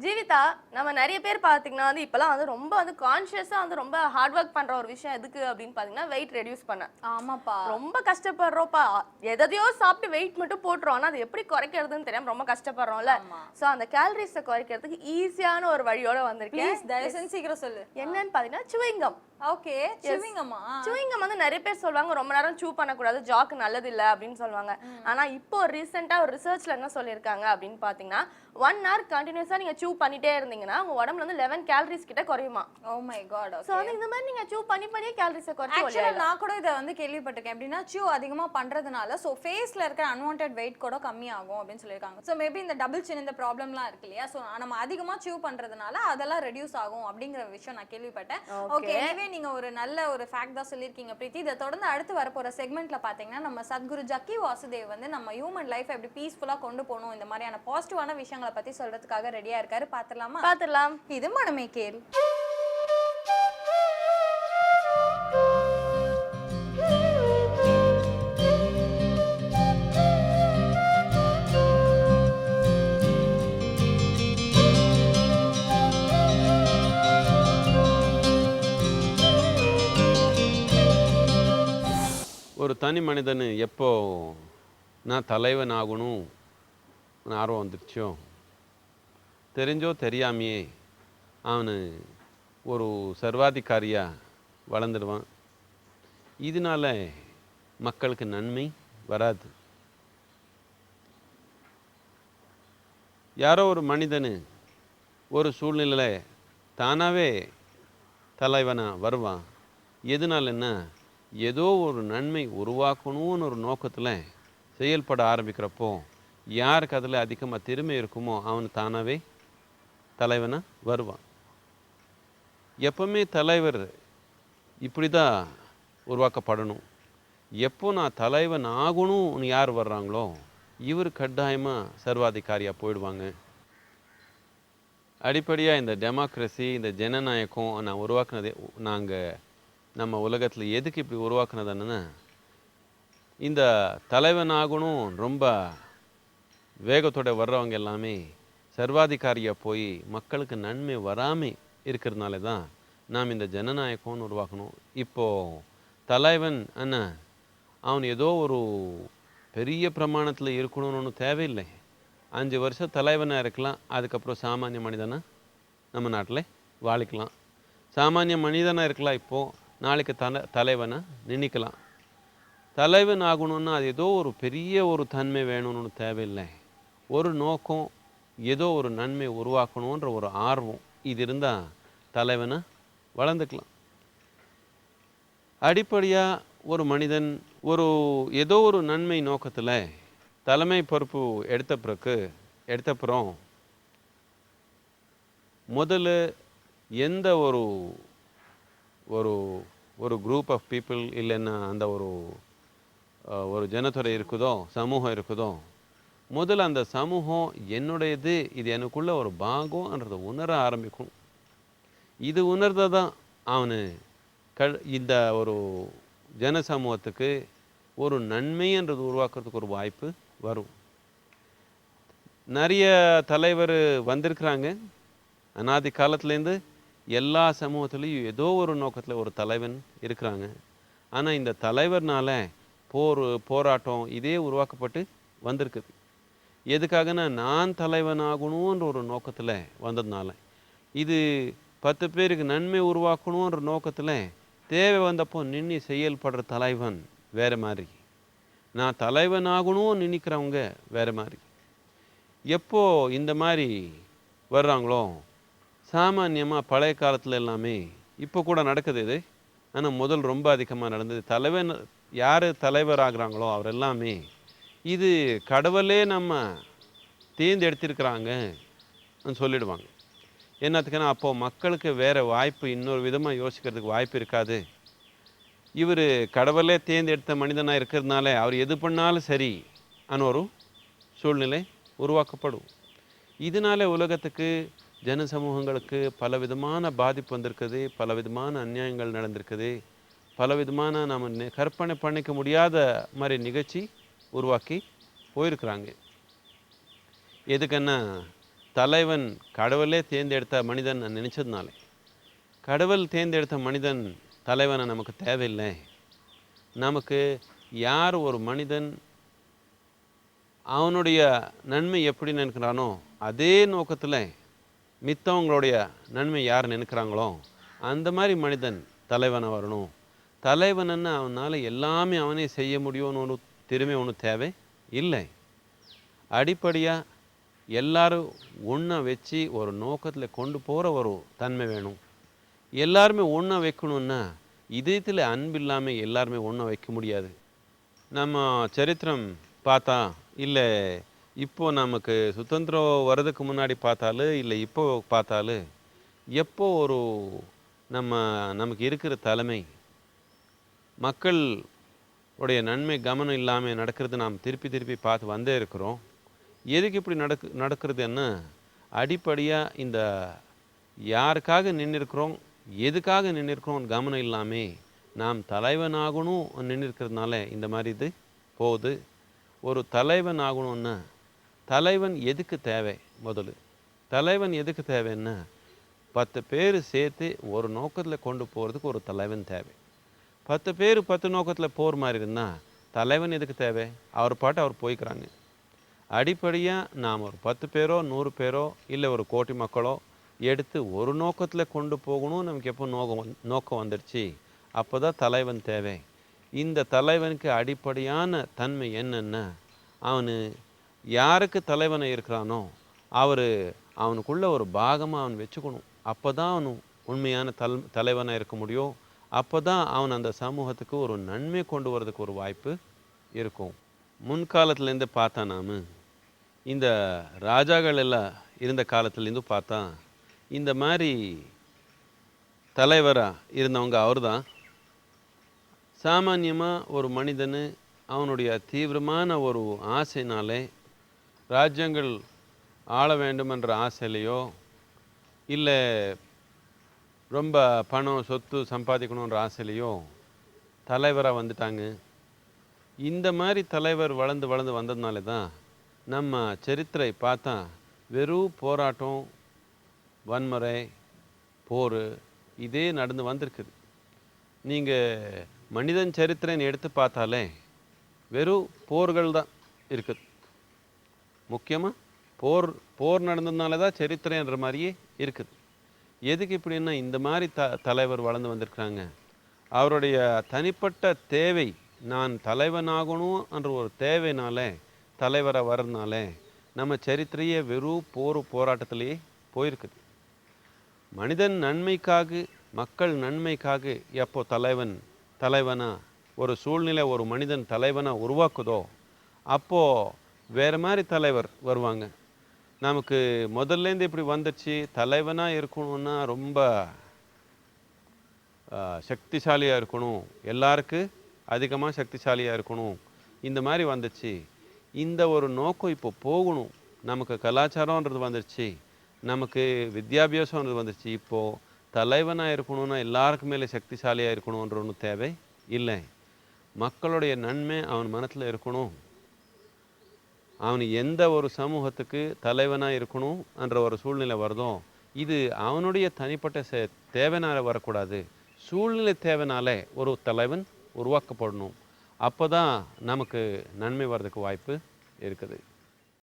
ஜீவிதா, நம்ம நிறைய பேர் பார்த்தீங்கன்னா இப்பலாம் ரொம்ப கான்ஷியஸா ரொம்ப ஹார்ட் ஒர்க் பண்ற ஒரு விஷயம் எதுக்கு அப்படின்னு பார்த்தீங்கன்னா வெயிட் ரெடியூஸ் பண்ண. ஆமாப்பா. ரொம்ப கஷ்டப்படுறோம்ப்பா. எதையோ சாப்பிட்டு வெயிட் மட்டும் போட்டுறோம். ஆனா அது எப்படி குறைக்கிறதுன்னு தெரியாம ரொம்ப கஷ்டப்படுறோம்ல. சோ அந்த கேலரிஸ குறைக்கிறதுக்கு ஈஸியான ஒரு வழியோட வந்திருக்கேன். ப்ளீஸ் தயவு செஞ்சு சீக்கிரம் சொல்லு. என்னன்னு பார்த்தீங்கன்னா சுவிங்கம். ஓகே, சுவிங்கம்மா. சுவிங்கம் நிறைய பேர் சொல்லுவாங்க ரொம்ப நேரம் சூ பண்ணக்கூடாது, ஜாக்கு நல்லது இல்ல அப்படின்னு சொல்லுவாங்க. ஆனா இப்போ ரீசெண்டா ஒரு ரிசர்ச்ல என்ன சொல்லியிருக்காங்க அப்படின்னு பாத்தீங்கன்னா 1 hour கண்டினியூஸா நீங்க சூ பண்ணிட்டே இருந்தீங்கன்னா உங்க உடம்புல 11 கேலரிஸ் கிட்ட குறையுமா. Oh my God. சோ இந்த மாதிரி நீங்க சூ பண்ணியே கேலரிஸை குறைச்சு ஆக்சுவலா நான் கூட இதை கேள்விப்பட்டிருக்கேன். எப்படின்னா சூ அதிகமா பண்றதுனால சோ ஃபேஸ்ல இருக்கிற அன்வான்டட் வெயிட் கூட கம்மியாகும் அப்படின்னு சொல்லியிருக்காங்க. சோ மேபி இந்த டபுள் சின் இந்த ப்ராப்ளம்லாம் இருக்கு இல்லையா, சோ நம்ம அதிகமா சூ பண்றதுனால அதெல்லாம் ரெடியூஸ் ஆகும் அப்படிங்கிற விஷயம் நான் கேள்விப்பட்டேன். ஓகே, எனிவே நீங்க ஒரு நல்ல ஒரு ஃபேக்ட் தான் சொல்லியிருக்கீங்க பிரீத்தி. இதை தொடர்ந்து அடுத்து வரப்போற செக்மெண்ட்ல பாத்தீங்கன்னா நம்ம சத்குரு ஜக்கி வாசுதேவ் நம்ம ஹியூமன் லைஃப் எப்படி பீஸ்ஃபுல்லா கொண்டு போகணும், இந்த மாதிரியான பாசிட்டிவான விஷயங்களை பத்தி சொல்றதுக்காக ரெடியா இருக்காரு. பாத்துடலாம். இது மனமே கேள். ஒரு தனி மனிதன் எப்போ நான் தலைவன் ஆகணும் ஆர்வம் வந்துருச்சோ, தெரிஞ்சோ தெரியாமையே அவனு ஒரு சர்வாதிகாரியாக வளர்ந்துடுவான். இதனால மக்களுக்கு நன்மை வராது. யாரோ ஒரு மனிதன் ஒரு சூழ்நிலையில் தானாகவே தலைவனாக வருவான். எதனால என்ன, ஏதோ ஒரு நன்மை உருவாக்கணும்னு ஒரு நோக்கத்தில் செயல்பட ஆரம்பிக்கிறப்போ யாருக்கு அதில் அதிகமாக திறமை இருக்குமோ அவன் தானாகவே தலைவனாக வருவான். எப்பவுமே தலைவர் இப்படி தான் உருவாக்கப்படணும். எப்போ நான் தலைவன் ஆகணும்னு யார் வர்றாங்களோ இவர் கட்டாயமாக சர்வாதிகாரியாக போயிடுவாங்க. அடிப்படையாக இந்த டெமோக்ரஸி, இந்த ஜனநாயகம் நான் உருவாக்குனதே நம்ம உலகத்தில் எதுக்கு இப்படி உருவாக்குனதுன்னா, இந்த தலைவனாகணும் ரொம்ப வேகத்தோட வர்றவங்க எல்லாமே சர்வாதிகாரியாக போய் மக்களுக்கு நன்மை வராமல் இருக்கிறதுனால தான் நாம் இந்த ஜனநாயகம்னு உருவாக்கணும். இப்போது தலைவன் அவன் ஏதோ ஒரு பெரிய பிரமாணத்தில் இருக்கணும்னு தேவையில்லை. 5 வருஷம் தலைவனாக இருக்கலாம், அதுக்கப்புறம் சாமானிய மனிதனாக நம்ம நாட்டில் வாழிக்கலாம். சாமானிய மனிதனாக இருக்கலாம், இப்போது நாளைக்கு தலைவனை நினைக்கலாம். தலைவன் ஆகணும்னா அது ஏதோ ஒரு பெரிய ஒரு தன்மை வேணும்னு தேவையில்லை. ஒரு நோக்கம், ஏதோ ஒரு நன்மை உருவாக்கணுன்ற ஒரு ஆர்வம், இது இருந்தால் தலைவனை வளர்ந்துக்கலாம். அடிப்படையாக ஒரு மனிதன் ஏதோ ஒரு நன்மை நோக்கத்தில் தலைமை பொறுப்பு எடுத்தப்புறம் முதல்ல எந்த ஒரு குரூப் ஆஃப் பீப்புள் இல்லைன்னா அந்த ஒரு ஜனத்தொகை இருக்குதோ, சமூகம் இருக்குதோ, முதல்ல அந்த சமூகம் என்னுடையது, இது எனக்குள்ள ஒரு பாகம்ன்றதை உணர ஆரம்பிக்கும். இது உணர்ந்ததான் அவனு இந்த ஒரு ஜன சமூகத்துக்கு ஒரு நன்மைன்றது உருவாக்குறதுக்கு ஒரு வாய்ப்பு வரும். நிறைய தலைவர் வந்திருக்கிறாங்க. அநாதி காலத்துலேருந்து எல்லா சமூகத்துலேயும் ஏதோ ஒரு நோக்கத்தில் ஒரு தலைவன் இருக்கிறாங்க. ஆனால் இந்த தலைவர்னால போராட்டம் இதே உருவாக்கப்பட்டு வந்திருக்குது. எதுக்காகனா நான் தலைவனாகணுன்ற ஒரு நோக்கத்தில் வந்ததுனால. இது 10 பேருக்கு நன்மை உருவாக்கணுன்ற நோக்கத்தில் தேவை வந்தப்போ நின்று செயல்படுற தலைவன் வேறு மாதிரி, நான் தலைவனாகணும்னு நினைக்கிறவங்க வேறு மாதிரி. எப்போ இந்த மாதிரி வர்றாங்களோ, சாமான்யமாக பழைய காலத்தில் எல்லாமே இப்போ கூட நடக்குது இது, ஆனால் முதல் ரொம்ப அதிகமாக நடந்தது. யார் தலைவர் ஆகிறாங்களோ அவர் எல்லாமே இது கடவுளே நம்ம தேர்ந்தெடுத்திருக்கிறாங்கன்னு சொல்லிடுவாங்க. என்னத்துக்குன்னா அப்போது மக்களுக்கு வேறு வாய்ப்பு, இன்னொரு விதமாக யோசிக்கிறதுக்கு வாய்ப்பு இருக்காது. இவர் கடவுளே தேர்ந்தெடுத்த மனிதனாக இருக்கிறதுனால அவர் எது பண்ணாலும் சரி ஆனால் ஒரு சூழ்நிலை உருவாக்கப்படும். இதனால உலகத்துக்கு ஜன சமூகங்களுக்கு பல விதமான பாதிப்பு வந்திருக்குது, பல விதமான அநியாயங்கள் நடந்திருக்குது, பல விதமான நம்ம கற்பனை பண்ணிக்க முடியாத மாதிரி நிகழ்ச்சி உருவாக்கி போயிருக்கிறாங்க. எதுக்குன்னா தலைவன் கடவுளே தேர்ந்தெடுத்த மனிதன் நான் நினச்சதுனால. கடவுள் தேர்ந்தெடுத்த மனிதன் தலைவனை நமக்கு தேவையில்லை. நமக்கு யார் ஒரு மனிதன் அவனுடைய நன்மை எப்படி நினைக்கிறானோ அதே நோக்கத்தில் மித்தவங்களுடைய நன்மை யார் நினைக்கிறாங்களோ அந்த மாதிரி மனிதன் தலைவனாக வரணும். தலைவனன்னு அவனால் எல்லாமே அவனே செய்ய முடியும்னு ஒன்று திறமை ஒன்று தேவை இல்லை. அடிப்படையாக எல்லாரும் ஒன்றா வச்சு ஒரு நோக்கத்தில் கொண்டு போகிற ஒரு தன்மை வேணும். எல்லாருமே ஒன்றா வைக்கணுன்னா இதயத்தில் அன்பு இல்லாமல் எல்லாருமே ஒன்றா வைக்க முடியாது. நம்ம சரித்திரம் பார்த்தா இல்லை இப்போது நமக்கு சுதந்திரம் வர்றதுக்கு முன்னாடி பார்த்தாலும் இல்லை இப்போ பார்த்தாலும் எப்போ ஒரு நமக்கு இருக்கிற தலைமை மக்கள் உடைய நன்மை கவனம் இல்லாமல் நடக்கிறது நாம் திருப்பி திருப்பி பார்த்து வந்தே இருக்கிறோம். எதுக்கு இப்படி நடக்கிறதுன்னா அடிப்படையாக இந்த யாருக்காக நின்றுருக்கிறோம் எதுக்காக நின்றுருக்கிறோம் கவனம் இல்லாமல் நாம் தலைவனாகணும் நின்றுருக்கிறதுனால இந்த மாதிரி இது போகுது. ஒரு தலைவன் ஆகணும்னா தலைவன் எதுக்கு தேவை? முதல்ல தலைவன் எதுக்கு தேவைன்னா 10 பேர் சேர்த்து ஒரு நோக்கத்தில் கொண்டு போகிறதுக்கு ஒரு தலைவன் தேவை. 10 பேர் 10 நோக்கத்தில் போகிற மாதிரி இருந்தால் தலைவன் எதுக்கு தேவை? அவர் பாட்டு அவர் போய்க்கிறாங்க. அடிப்படையாக நாம் ஒரு 10 பேரோ 100 பேரோ இல்லை ஒரு கோடி மக்களோ எடுத்து ஒரு நோக்கத்தில் கொண்டு போகணும். நமக்கு எப்போ நோக்கம் வந்துடுச்சு அப்போ தான் தலைவன் தேவை. இந்த தலைவனுக்கு அடிப்படையான தன்மை என்னென்னா அவனு யாருக்கு தலைவனை இருக்கிறானோ அவனுக்குள்ள ஒரு பாகமாக அவன் வச்சுக்கணும். அப்போ தான் அவனு உண்மையான தலைவனாக இருக்க முடியும். அப்போ தான் அவன் அந்த சமூகத்துக்கு ஒரு நன்மை கொண்டு வரதுக்கு ஒரு வாய்ப்பு இருக்கும். முன்காலத்துலேருந்து பார்த்தா நாம் இந்த ராஜாக்கள் எல்லாம் இருந்த காலத்துலேருந்து பார்த்தா இந்த மாதிரி தலைவராக இருந்தவங்க அவர் தான். சாமான்யமாக ஒரு மனிதன் அவனுடைய தீவிரமான ஒரு ஆசைனாலே ராஜ்யங்கள் ஆள வேண்டுமென்ற ஆசையிலையோ இல்லை ரொம்ப பணம் சொத்து சம்பாதிக்கணுன்ற ஆசையிலையோ தலைவராக வந்துட்டாங்க. இந்த மாதிரி தலைவர் வளர்ந்து வந்ததுனால தான் நம்ம சரித்திரை பார்த்தா வெறும் போராட்டம் வன்முறை போர் இதே நடந்து வந்திருக்குது. நீங்கள் மனிதன் சரித்திரன்னு எடுத்து பார்த்தாலே வெறும் போர்கள் தான் இருக்குது. முக்கியமாக போர் நடந்ததுனால தான் சரித்திரன்ற மாதிரியே இருக்குது. எதுக்கு இப்படின்னா இந்த மாதிரி தலைவர் வளர்ந்து வந்திருக்கிறாங்க. அவருடைய தனிப்பட்ட தேவை நான் தலைவனாகணும் என்ற ஒரு தேவைனால தலைவராக வர்றதுனால நம்ம சரித்திரையே வெறும் போராட்டத்திலேயே போயிருக்குது. மனிதன் நன்மைக்காக மக்கள் நன்மைக்காக எப்போ தலைவனாக ஒரு சூழ்நிலை ஒரு மனிதன் தலைவனாக உருவாக்குதோ அப்போது வேறு மாதிரி தலைவர் வருவாங்க. நமக்கு முதல்லேருந்து இப்படி வந்துடுச்சு தலைவனாக இருக்கணும்னா ரொம்ப சக்திசாலியாக இருக்கணும், எல்லாருக்கும் அதிகமாக சக்திசாலியாக இருக்கணும், இந்த மாதிரி வந்துச்சு. இந்த ஒரு நோக்கம் இப்போ போகணும். நமக்கு கலாச்சாரன்றது வந்துடுச்சு, நமக்கு வித்யாபியாசம்ன்றது வந்துடுச்சு. இப்போது தலைவனாக இருக்கணும்னா எல்லாருக்கும் மேலே சக்திசாலியாக இருக்கணுன்ற ஒன்று தேவை இல்லை. மக்களுடைய நன்மை அவன் மனத்தில் இருக்கணும். அவன் எந்த ஒரு சமூகத்துக்கு தலைவனாக இருக்கணும் என்ற ஒரு சூழ்நிலை வருதோ இது அவனுடைய தனிப்பட்ட தேவைனால வரக்கூடாது. சூழ்நிலை தேவைனால ஒரு தலைவன் உருவாக்கப்படணும். அப்போ தான் நமக்கு நன்மை வர்றதுக்கு வாய்ப்பு இருக்குது.